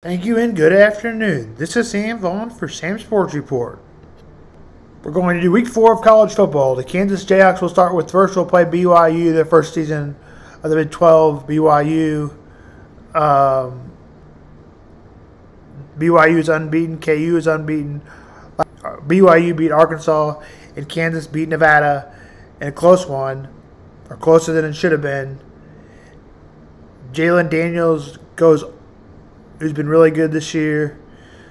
Thank you and good afternoon. This is Sam Vaughn for Sam's Sports Report. We're going to do week 4 of college football. The Kansas Jayhawks will start with first. We'll play BYU, their first season of the Big 12. BYU is unbeaten. KU is unbeaten. BYU beat Arkansas, and Kansas beat Nevada in a close one, or closer than it should have been. Jalen Daniels who's been really good this year,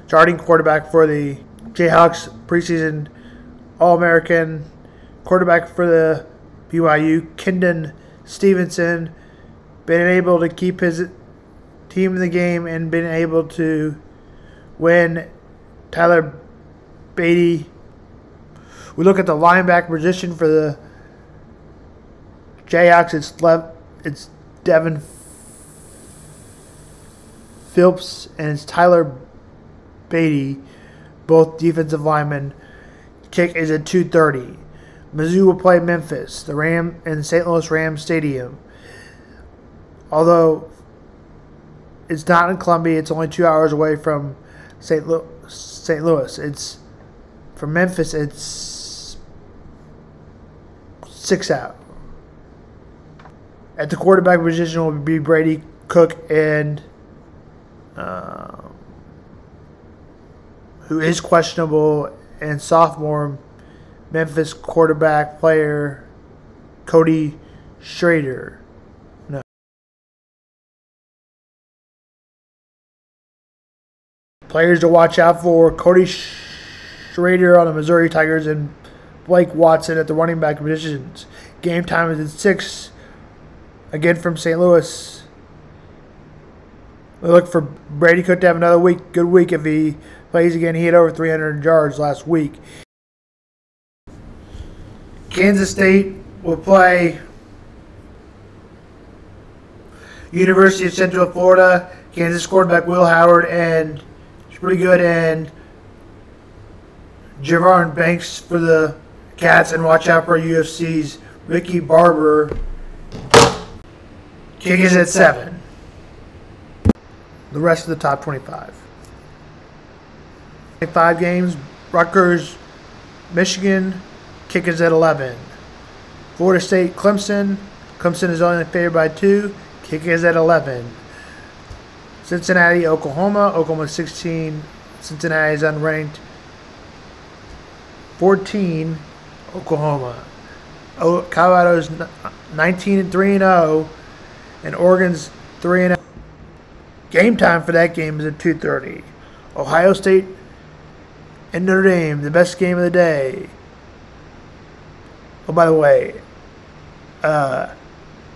starting quarterback for the Jayhawks, preseason All-American, quarterback for the BYU, Kendon Stevenson, been able to keep his team in the game and been able to win. Tyler Beatty. We look at the linebacker position for the Jayhawks. It's Devin Phillips and it's Tyler Beatty, both defensive linemen. Kick is at 2:30. Mizzou will play Memphis, in St. Louis Rams Stadium. Although it's not in Columbia, it's only 2 hours away from St. Louis. It's from Memphis. It's 6 hours. At the quarterback position will be Brady Cook and who is questionable, and sophomore Memphis quarterback player Cody Schrader. No. Players to watch out for: Cody Schrader on the Missouri Tigers and Blake Watson at the running back positions. Game time is at 6. Again from St. Louis. We look for Brady Cook to have another good week if he plays again. He had over 300 yards last week. Kansas State will play University of Central Florida. Kansas quarterback Will Howard and he's pretty good, and Javon Banks for the Cats, and watch out for UFC's Ricky Barber. Kick is at 7. The rest of the top 25. 5 games. Rutgers, Michigan. Kick is at 11. Florida State, Clemson. Clemson is only favored by 2. Kick is at 11. Cincinnati, Oklahoma. Oklahoma 16. Cincinnati is unranked. 14. Oklahoma. Colorado's 19-3-0, and Oregon's 3-0. Game time for that game is at 2:30. Ohio State and Notre Dame, the best game of the day. Oh, by the way,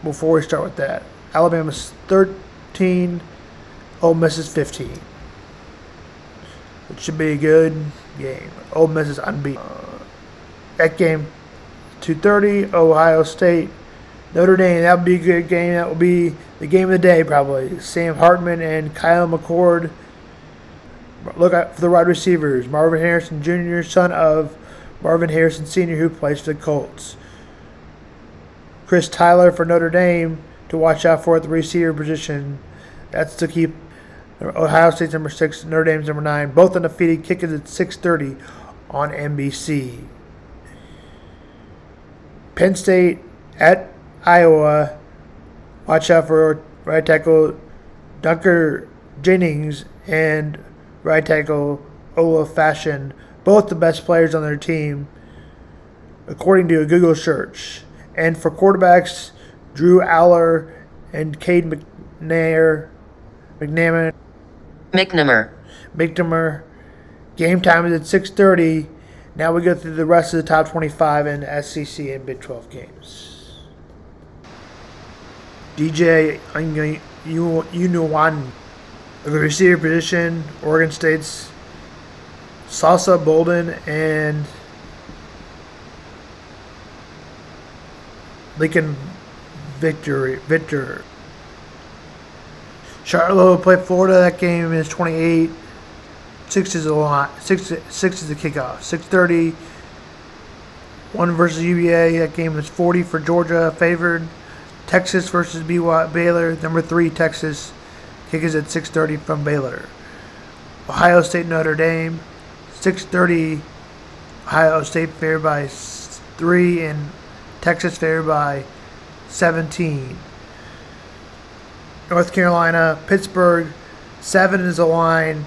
before we start with that, Alabama's 13, Ole Miss is 15. It should be a good game. Ole Miss is unbeaten. That game, 2:30, Ohio State, Notre Dame. That would be a good game. That will be the game of the day, probably. Sam Hartman and Kyle McCord. Look out for the wide receivers. Marvin Harrison Jr., son of Marvin Harrison Sr., who plays for the Colts. Chris Tyler for Notre Dame to watch out for at the receiver position. That's to keep Ohio State's number 6, Notre Dame's number 9. Both undefeated. Kick is at 6:30 on NBC. Penn State at Iowa. Watch out for right tackle Dunker Jennings and right tackle Olaf Fashion, both the best players on their team, according to a Google search. And for quarterbacks, Drew Aller and Cade McNamara. Game time is at 6:30. Now we go through the rest of the top 25 and SEC and Big 12 games. DJ, you know one. The receiver position, Oregon State's Salsa Bolden and Lincoln Victor. Charlotte will play Florida. That game is 28. 6 is a lot. 6 is the kickoff. 6:30. 1 versus UVA. That game is 40 for Georgia favored. Texas versus Baylor. Number 3 Texas. Kick is at 6:30 from Baylor. Ohio State, Notre Dame, 6:30. Ohio State favored by 3, and Texas favored by 17. North Carolina, Pittsburgh, 7 is the line.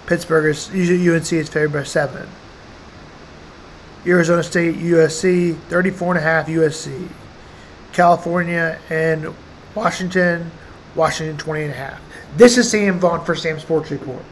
Pittsburgh is usually UNC is favored by 7. Arizona State, USC, 34.5 USC. California and Washington, 20.5. This is Sam Vaughn for Sam Sports Report.